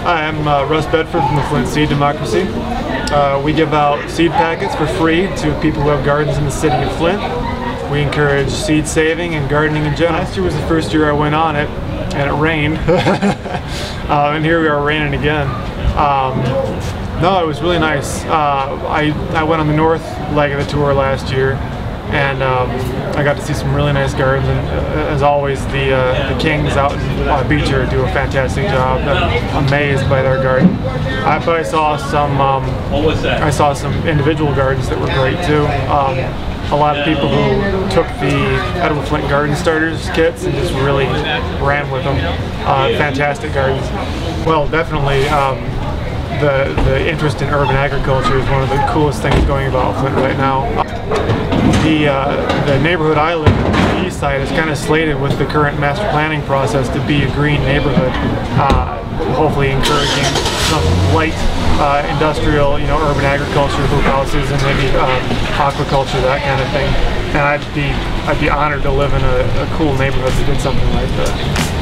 Hi, I'm Russ Bedford from the Flint Seed Democracy. We give out seed packets for free to people who have gardens in the city of Flint. We encourage seed saving and gardening in general. Last year was the first year I went on it, and it rained. And here we are raining again. No, it was really nice. I went on the north leg of the tour last year, and I got to see some really nice gardens. And as always, the Kings out in Beecher do a fantastic job. I'm amazed by their garden. But I saw some individual gardens that were great too. A lot of people who took the Edible Flint Garden Starters kits and just really ran with them. Fantastic gardens. Well, definitely. The interest in urban agriculture is one of the coolest things going about Flint right now. The neighborhood I live in, the east side, is kind of slated with the current master planning process to be a green neighborhood, hopefully encouraging some light industrial, urban agriculture, hoop houses, and maybe aquaculture, that kind of thing. And I'd be honored to live in a cool neighborhood that did something like that.